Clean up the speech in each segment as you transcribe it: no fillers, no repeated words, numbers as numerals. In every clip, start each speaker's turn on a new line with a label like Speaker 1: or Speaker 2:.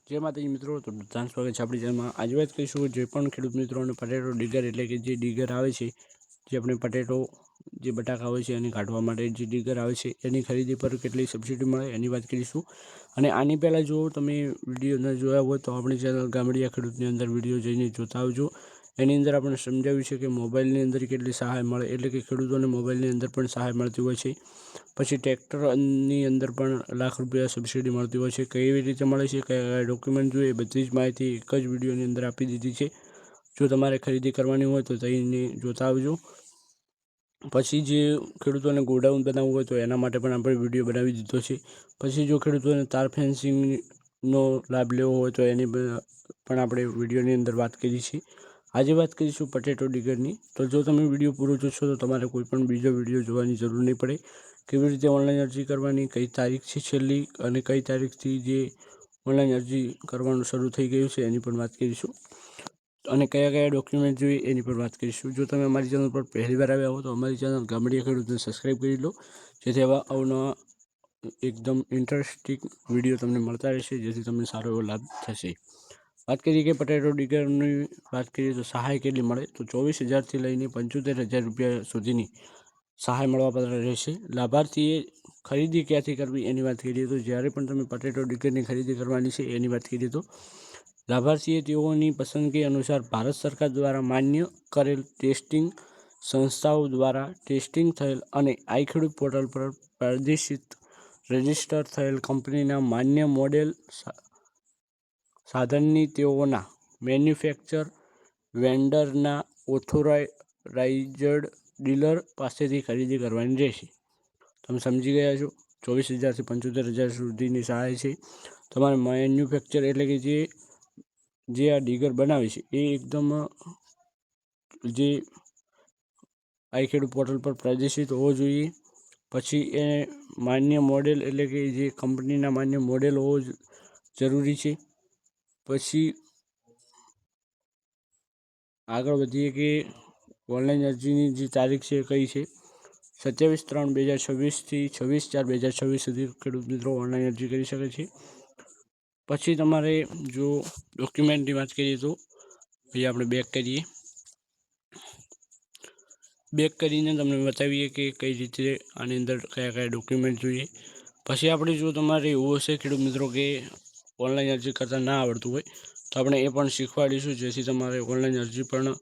Speaker 1: जय माताजी मित्रों, तो बधाने स्वागत है अपनी चैनल में। आज बात करीशुं जे पण खेडूत मित्रों ने पटेटो डिगर एटले के जे डिगर आवे छे, जे अपने पटेटो जे बटाका होय छे एने काढवा माटे जे डिगर आवे छे एनी खरीदी पर केटली सब्सिडी मळे एनी वात करीशुं। अने आनी पहेला जो तमे विडियो न जोया होय तो अपनी चैनल गामडिया खेडूतनी अंदर विडियो जईने जोता आवजो। एनी अंदर आपणे समजाव्युं छे के मोबाइलनी अंदर केटली सहाय मळे, एटले के खेडूतोने मोबाइलनी अंदर पण सहाय मळती होय छे। पछी ट्रेक्टरनी अंदर पण लाख रुपया सब्सिडी मळती होय छे। केवी रीते मळे छे, कया डॉक्यूमेंट जोईए, बधी ज माहिती एक ज विडियोनी अंदर आपी दीधी छे। जो तमारे खरीदी करवानी होय तो जईने जोता आवजो। पछी जे खेडूतोने गोडाउन बनाववुं होय तो एना माटे पण आपणे विडियो बनावी दीधो छे। पछी जो खेडूतोने तार फेन्सिंगनो लाभ लेवो होय तो एनी पण आपणे विडियोनी अंदर वात करी छे। आज बात करीशुं पटेटो डिगरनी। तो जो तमे विडियो पूरो जोशो तो तमारे कोईपण बीजो विडियो जोवानी जरूर नहीं पड़े। केवी रीते ऑनलाइन अरजी करवानी, कई तारीख छे छेल्ली अने कई तारीखथी जे ऑनलाइन अरजी करवानुं शरू थई गयुं छे एनी पण वात करीशुं। अने कया कया डॉक्यूमेंट जोईए एनी पण वात करीशुं। जो तमे अमारी चेनल पर पहली वार आव्या हो तो अमारी चेनल गामडिया खेडूतने सब्सक्राइब करी लो, जेथी आवा अवनवा एकदम इंटरेस्टिंग विडियो तमने मळता रहेशे, जेथी तमने सारो एवो लाभ थशे। बात करिए कि पटेटो डिगरनी बात करिए तो सहाय केटली मळे तो 24,000 थी लईने 75,000 रुपया सुधीनी सहाय मळवापात्र रहेशे। लाभार्थीए खरीदी क्यांथी करवी एनी वात करीए तो ज्यारे पण तमे पटेटो डिगरनी खरीदी करवानी छे एनी वात करीए तो लाभार्थीए तेओनी पसंदगी अनुसार भारत सरकार द्वारा मान्य करेल टेस्टिंग संस्थाओं द्वारा टेस्टिंग थयेल अने आई खेडूत पोर्टल पर प्रदर्शित रजिस्टर थयेल कंपनीना मान्य मॉडेल साधननी तेओना मैन्युफेक्चर वेन्डરના ऑथोराइज्ड डीलर पासेथी खरीदी करवानी रहेशे। તમે સમજી ગયા છો। 24,000 થી 75,000 સુધીની સહાય છે। તમારે મેન્યુફેક્ચર એટલે કે જે આ ડીગર બનાવે છે એ એકદમ જે આઈ ખેડૂત પોર્ટલ પર પ્રદર્શિત હોવો જોઈએ। પછી એ માન્ય મોડેલ એટલે કે જે કંપનીના માન્ય મોડેલ હોવો જરૂરી છે। પછી આગળ વધીએ કે ઓનલાઈન અરજીની જે તારીખ છે કઈ છે, 27/3/2026 થી 26/4/2026 સુધી ખેડૂત મિત્રો ઓનલાઈન અરજી કરી શકે છે। પછી તમારે જો ડોક્યુમેન્ટની વાત કરીએ તો અહીં આપણે બેક કરીએ, બેક કરીને તમને બતાવીએ કે કઈ રીતે આની અંદર કયા કયા ડોક્યુમેન્ટ જોઈએ। પછી આપણે જો તમારે એવું હશે ખેડૂત મિત્રો કે ઓનલાઈન અરજી કરતાં ના આવડતું હોય તો આપણે એ પણ શીખવાડીશું, જેથી તમારે ઓનલાઈન અરજી પણ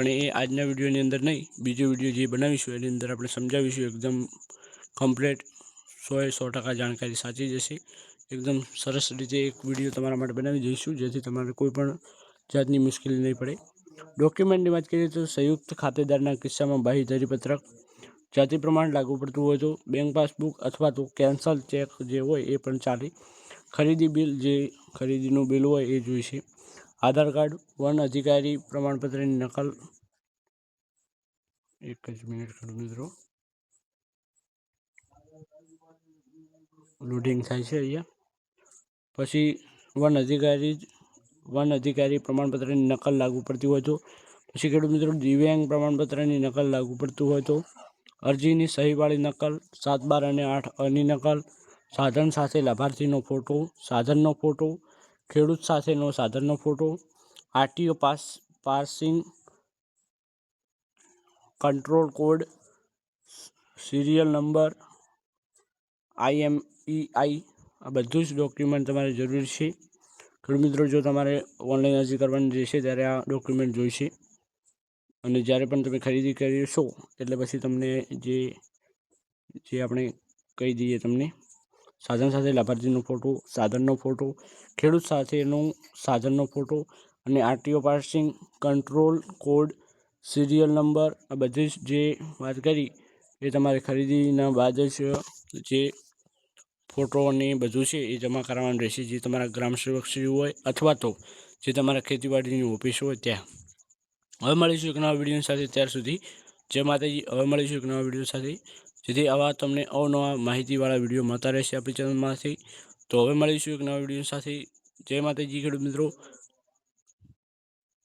Speaker 1: એ આજના વિડીયોની અંદર નહીં, બીજો વિડીયો જે બનાવીશું એની અંદર આપણે સમજાવીશું। એકદમ કમ્પ્લીટ 100% જાણકારી સાચી જશે। એકદમ સરસ રીતે એક વિડીયો તમારા માટે બનાવી દઈશું, જેથી તમારે કોઈ પણ જાતની મુશ્કેલી નહીં પડે। ડોક્યુમેન્ટની વાત કરીએ તો સંયુક્ત ખાતેદારના કિસ્સામાં બાંહેધરી પત્રક, જાતિ પ્રમાણ લાગુ પડતું હોય તો બેંક પાસબુક અથવા તો કેન્સલ ચેક જે હોય એ પણ ચાલે। ખરીદી બિલ, જે ખરીદીનું બિલ હોય એ જોઈશે। આધાર કાર્ડ, વન અધિકારી પ્રમાણપત્રની નકલ, એક જ મિનિટ ખેડૂત મિત્રો, લોડિંગ થાય છે અહીંયા। પછી વન અધિકારી પ્રમાણપત્રની નકલ લાગુ પડતી હોય તો, પછી ખેડૂત મિત્રો દિવ્યાંગ પ્રમાણપત્રની નકલ લાગુ પડતું હોય તો, અરજીની સહીવાળી નકલ, 7, 12 અને 8 અની નકલ, સાધન સાથે લાભાર્થીનો ફોટો, સાધનનો ફોટો, ખેડૂત સાથેનો સાધનનો photo, RTO passing control code, serial number, IMEI, આ બધું જ ડોક્યુમેન્ટ તમારે જરૂરી છે। ખેડૂત મિત્રો જો તમારે ઓનલાઈન અરજી કરવાની રહેશે ત્યારે આ ડોક્યુમેન્ટ જોઈશે। અને જ્યારે પણ તમે ખરીદી કરીશો એટલે પછી તમને જે આપણે કહી દઈએ તમને, સાધન સાથે લાભાર્થીનો ફોટો, સાધનનો ફોટો, ખેડૂત સાથેનો સાધનનો ફોટો અને RTO passing control code, serial number, આ બધી જ જે વાત કરી એ તમારે ખરીદીના બાદ જ જે ફોટો અને બધું છે એ જમા કરાવવાનું રહેશે, જે તમારા ગ્રામ સેવક શ્રી હોય અથવા તો જે તમારા ખેતીવાડીની ઓફિસ હોય ત્યાં। હવે મળીશું એક નવા વિડીયો સાથે, ત્યાર સુધી જય માતાજી। હવે મળીશું એક નવા વિડીયો સાથે, જેથી આવા તમને અવનવા માહિતીવાળા વિડીયો મળતા રહેશે આપણી ચેનલમાંથી। તો હવે મળીશું એક નવા વિડીયો સાથે, જય માતાજી ખેડૂત મિત્રો।